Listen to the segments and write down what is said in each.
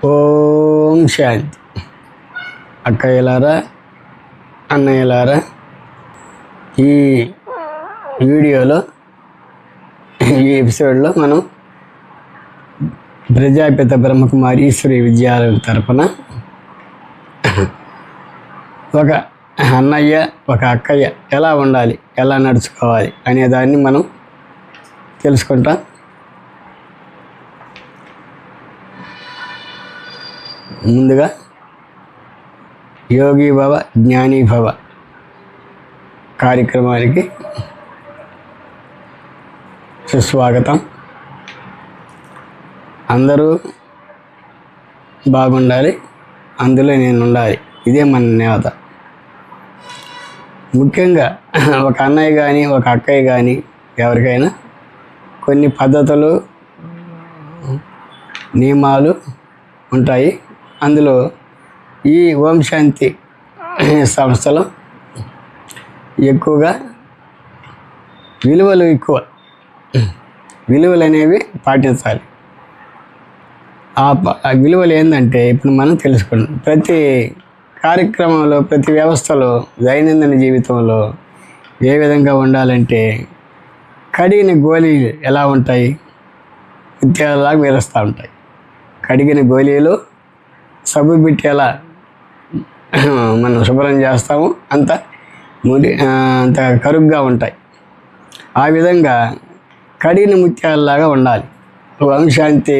ఓం శాంతి. అక్కయ్యలారా, అన్నయ్యలారా, ఈ వీడియోలో ఈ ఎపిసోడ్లో మనం ప్రజాపిత బ్రహ్మకుమారి ఈశ్వరి విద్యాలయం తరపున ఒక అన్నయ్య ఒక అక్కయ్య ఎలా ఉండాలి, ఎలా నడుచుకోవాలి అనే దాన్ని మనం తెలుసుకుంటాం. ముందుగా యోగి భవ జ్ఞాని భవ కార్యక్రమానికి సుస్వాగతం. అందరూ బాగుండాలి, అందులో నేను ఉండాలి, ఇదే మన నేత. ముఖ్యంగా ఒక అన్నయ్య కానీ ఒక అక్కయ్య కానీ ఎవరికైనా కొన్ని పద్ధతులు నియమాలు ఉంటాయి. అందులో ఈ ఓం శాంతి సంస్థలో ఎక్కువగా విలువలు అనేవి పాటించాలి. ఆ విలువలు ఏంటంటే ఇప్పుడు మనం తెలుసుకున్నాం. ప్రతి కార్యక్రమంలో, ప్రతి వ్యవస్థలో, దైనందిన జీవితంలో ఏ విధంగా ఉండాలంటే కడిగిన గోళీలు ఎలా ఉంటాయి, ముత్యాలలాగా మెరుస్తూ ఉంటాయి. కడిగిన గోళీలు సబ్బు పెట్టి ఎలా మనం శుభ్రం చేస్తాము అంత కరుగ్గా ఉంటాయి. ఆ విధంగా కడిగిన ముత్యాలలాగా ఉండాలి. ఓం శాంతి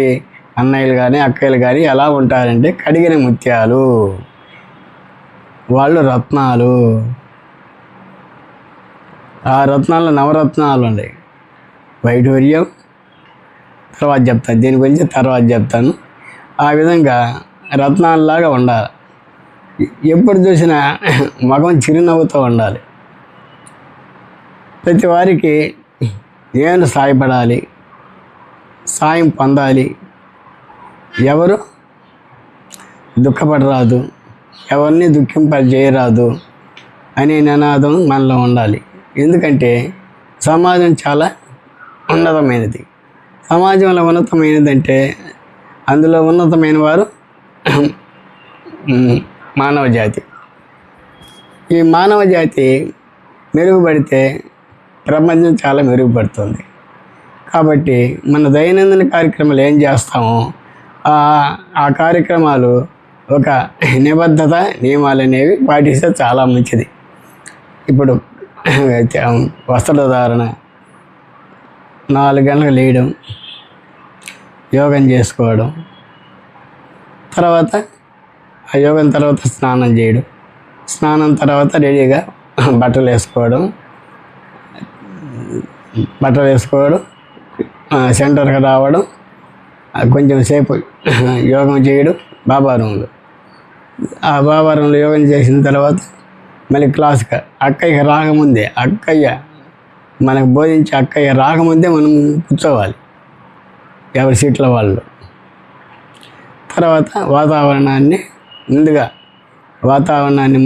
అన్నయ్యలు కానీ అక్కయ్యలు కానీ ఎలా ఉంటారంటే కడిగిన ముత్యాలు, వాళ్ళు రత్నాలు. ఆ రత్నాలు నవరత్నాలు ఉన్నాయి. వైఢూర్యం తర్వాత చెప్తాను, దీని గురించి తర్వాత చెప్తాను. ఆ విధంగా రత్నాలలాగా ఉండాలి. ఎప్పుడు చూసినా మగం చిరునవ్వుతో ఉండాలి. ప్రతి వారికి నేను సాయపడాలి, సాయం పొందాలి, ఎవరు దుఃఖపడరాదు, ఎవరిని చేయరాదు అనే నినాదం మనలో ఉండాలి. ఎందుకంటే సమాజం చాలా ఉన్నతమైనది. సమాజంలో ఉన్నతమైనదంటే అందులో ఉన్నతమైన వారు మానవ జాతి. ఈ మానవ జాతి మెరుగుపడితే ప్రపంచం చాలా మెరుగుపడుతుంది. కాబట్టి మన దైనందిన కార్యక్రమాలు ఏం చేస్తామో ఆ కార్యక్రమాలు ఒక నిబద్ధత, నియమాలు అనేవి పాటిస్తే చాలా మంచిది. ఇప్పుడు వస్త్రధారణ, 4 గంటలకు లేయడం, యోగం చేసుకోవడం, తర్వాత ఆ యోగం తర్వాత స్నానం చేయడం, స్నానం తర్వాత రెడీగా బట్టలు వేసుకోవడం, సెంటర్కి రావడం, కొంచెం సేపు యోగం చేయడం బాబా రూమ్లో. ఆ బాబా రూమ్లో యోగం చేసిన తర్వాత మళ్ళీ క్లాస్కి అక్కయ్య రాకముందే, మనకు బోధించే అక్కయ్య రాకముందే మనం కూర్చోవాలి ఎవరి సీట్ల వాళ్ళు. తర్వాత వాతావరణాన్ని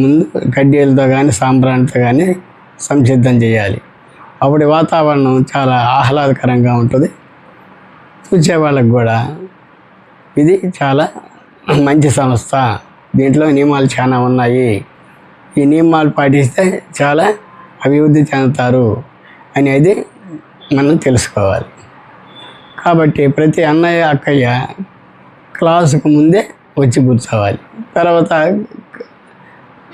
ముందు కడ్డీలతో కానీ సాంబ్రాణితో కానీ సంసిద్ధం చేయాలి. అప్పుడు వాతావరణం చాలా ఆహ్లాదకరంగా ఉంటుంది. చూసే వాళ్ళకు కూడా ఇది చాలా మంచి సంస్థ, దీంట్లో నియమాలు చాలా ఉన్నాయి, ఈ నియమాలు పాటిస్తే చాలా అభివృద్ధి చెందుతారు అనేది మనం తెలుసుకోవాలి. కాబట్టి ప్రతి అన్నయ్య అక్కయ్య క్లాసుకు ముందే వచ్చి కూర్చోవాలి. తర్వాత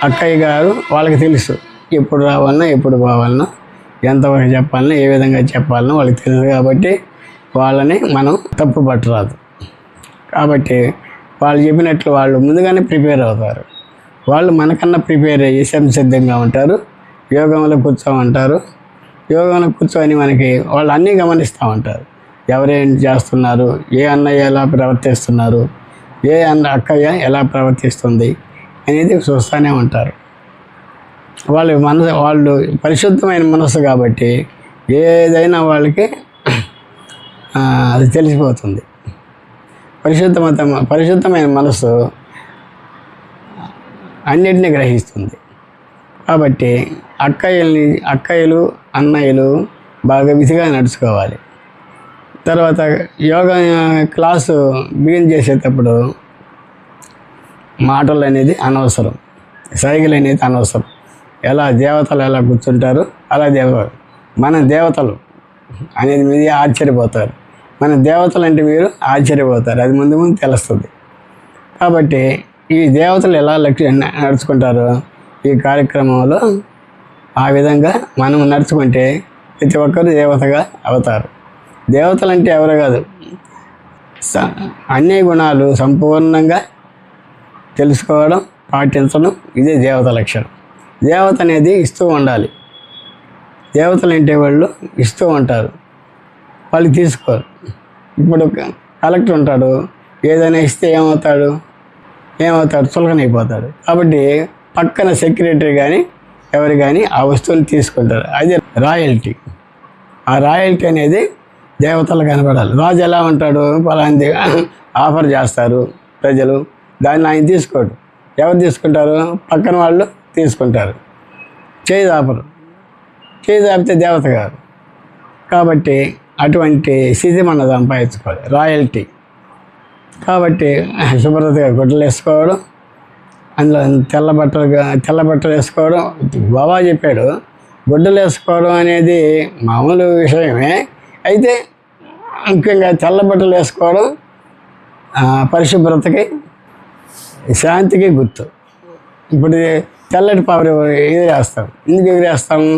అక్కయ్య గారు వాళ్ళకి తెలుసు ఎప్పుడు రావాలన్నా, ఎప్పుడు పోవాలన్నా, ఎంతవరకు చెప్పాలన్నా, ఏ విధంగా చెప్పాలన్నా వాళ్ళకి తెలుసు. కాబట్టి వాళ్ళని మనం తప్పు పట్టరాదు. కాబట్టి వాళ్ళు చెప్పినట్లు వాళ్ళు ముందుగానే ప్రిపేర్ అవుతారు. వాళ్ళు మనకన్నా ప్రిపేర్ అయ్యి సంసిద్ధంగా ఉంటారు. యోగంలో కూర్చోమంటారు. యోగంలో కూర్చొని మనకి వాళ్ళు అన్నీ గమనిస్తూ ఉంటారు. ఎవరేం చేస్తున్నారు, ఏ అన్నయ్య ఎలా ప్రవర్తిస్తున్నారు, ఏ అక్కయ్య ఎలా ప్రవర్తిస్తుంది అనేది చూస్తూనే ఉంటారు. వాళ్ళు పరిశుద్ధమైన మనసు కాబట్టి ఏదైనా వాళ్ళకి అది తెలిసిపోతుంది. పరిశుద్ధమైన మనసు అన్నిటినీ గ్రహిస్తుంది. కాబట్టి అక్కయ్యలు అన్నయ్యలు బాగా విధిగా నడుచుకోవాలి. తర్వాత యోగా క్లాసు బిగిన్ చేసేటప్పుడు మాటలు అనేది అనవసరం, సైగలు అనేది అనవసరం. ఎలా దేవతలు ఎలా కూర్చుంటారు అలా మన దేవతలు అనేది మీరు ఆశ్చర్యపోతారు. మన దేవతలు అంటే మీరు ఆశ్చర్యపోతారు, అది ముందు ముందు తెలుస్తుంది. కాబట్టి ఈ దేవతలు ఎలా నడుచుకుంటారు ఈ కార్యక్రమంలో ఆ విధంగా మనం నడుచుకుంటే ప్రతి ఒక్కరు దేవతగా అవుతారు. దేవతలు అంటే ఎవరు కాదు, అన్ని గుణాలు సంపూర్ణంగా తెలుసుకోవడం, పాటించడం, ఇదే దేవత లక్షణం. దేవత అనేది ఇస్తూ ఉండాలి. దేవతలు అంటే వాళ్ళు ఇస్తూ ఉంటారు, వాళ్ళు తీసుకోరు. ఇప్పుడు కలెక్టర్ ఉంటాడు, ఏదైనా ఇస్తే ఏమవుతాడు చులకనైపోతాడు. కాబట్టి పక్కన సెక్రటరీ కానీ ఎవరు కానీ ఆ వస్తువుని తీసుకుంటారు. అది రాయల్టీ. ఆ రాయల్టీ అనేది దేవతలు కనపడాలి. రాజు ఎలా ఉంటాడు, పలాంటి ఆఫర్ చేస్తారు ప్రజలు, దాన్ని ఆయన తీసుకోడు. ఎవరు తీసుకుంటారు, పక్కన వాళ్ళు తీసుకుంటారు. చేయి దాపితే దేవత కాదు. కాబట్టి అటువంటి స్థితి మనం సంపాదించుకోవాలి, రాయల్టీ. కాబట్టి శుభ్రతగా గుడ్డలు వేసుకోవడం, అందులో తెల్ల బట్టలు వేసుకోవడం. బాబా చెప్పాడు, గుడ్డలు వేసుకోవడం అనేది మామూలు విషయమే, అయితే ముఖ్యంగా తెల్ల బట్టలు వేసుకోవడం పరిశుభ్రతకి, శాంతికి గుర్తు. ఇప్పుడు తెల్లటి పావురు ఎగిరేస్తాం. ఎందుకు ఎగిరేస్తాము?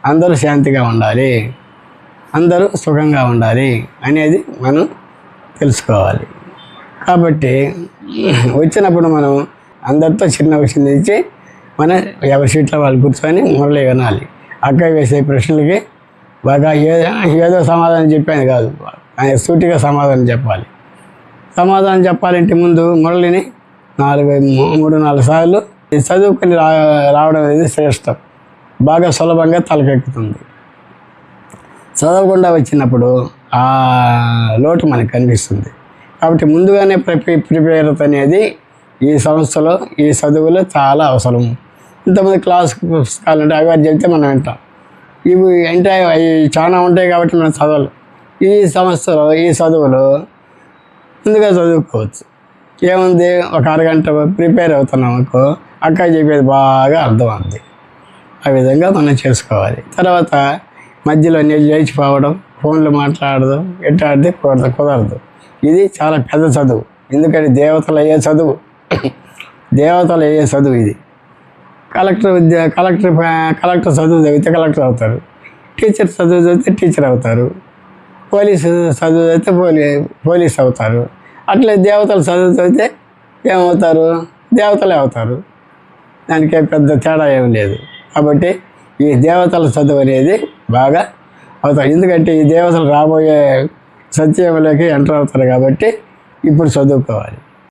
అందరూ శాంతిగా ఉండాలి, అందరూ సుఖంగా ఉండాలి అనేది మనం తెలుసుకోవాలి. కాబట్టి వచ్చినప్పుడు మనం అందరితో చిన్న విషయం ఇచ్చి మన ఎవరి సీట్లో వాళ్ళు కూర్చొని మురళి వినాలి. అక్క వేసే ప్రశ్నలకి బాగా ఏదో సమాధానం చెప్పాను కాదు, సూటిగా సమాధానం చెప్పాలి. సమాధానం చెప్పాలంటే ముందు మురళిని 3-4 సార్లు చదువుకొని రావడం అనేది శ్రేష్టం. బాగా సులభంగా తలకెక్కుతుంది. చదవకుండా వచ్చినప్పుడు ఆ లోటు మనకు కనిపిస్తుంది. కాబట్టి ముందుగానే ప్రిపేరత అనేది ఈ సంస్థలో ఈ చదువులో చాలా అవసరం. ఇంతమంది క్లాస్ పుస్తకాలంటే అవి చెప్తే మనం వింటాం. ఇవి అంటే అవి చాలా ఉంటాయి కాబట్టి మనం చదవాలి. ఈ సంస్థలో ఈ చదువులో ముందుగా చదువుకోవచ్చు. ఏముంది, ఒక అరగంట ప్రిపేర్ అవుతున్నాం అనుకో, అక్క చెప్పేది బాగా అర్థమవుతుంది. ఆ విధంగా మనం చేసుకోవాలి. తర్వాత మధ్యలో లేచిపోవడం, ఫోన్లు మాట్లాడదు, ఎట్టాడితే కుదరదు. ఇది చాలా పెద్ద చదువు. ఎందుకంటే దేవతలు అయ్యే చదువు ఇది. కలెక్టర్ చదువు చదివితే కలెక్టర్ అవుతారు, టీచర్ చదువు చదివితే టీచర్ అవుతారు, పోలీసు చదువు చదివితే పోలీస్ అవుతారు. అట్లే దేవతలు చదువు చదివితే ఏమవుతారు? దేవతలే అవుతారు. దానికి పెద్ద తేడా ఏం లేదు. కాబట్టి ఈ దేవతల చదువు అనేది బాగా అవుతారు. ఎందుకంటే ఈ దేవతలు రాబోయే సత్యంలోకి ఎంటర్ అవుతారు కాబట్టి ఇప్పుడు చదువుకోవాలి.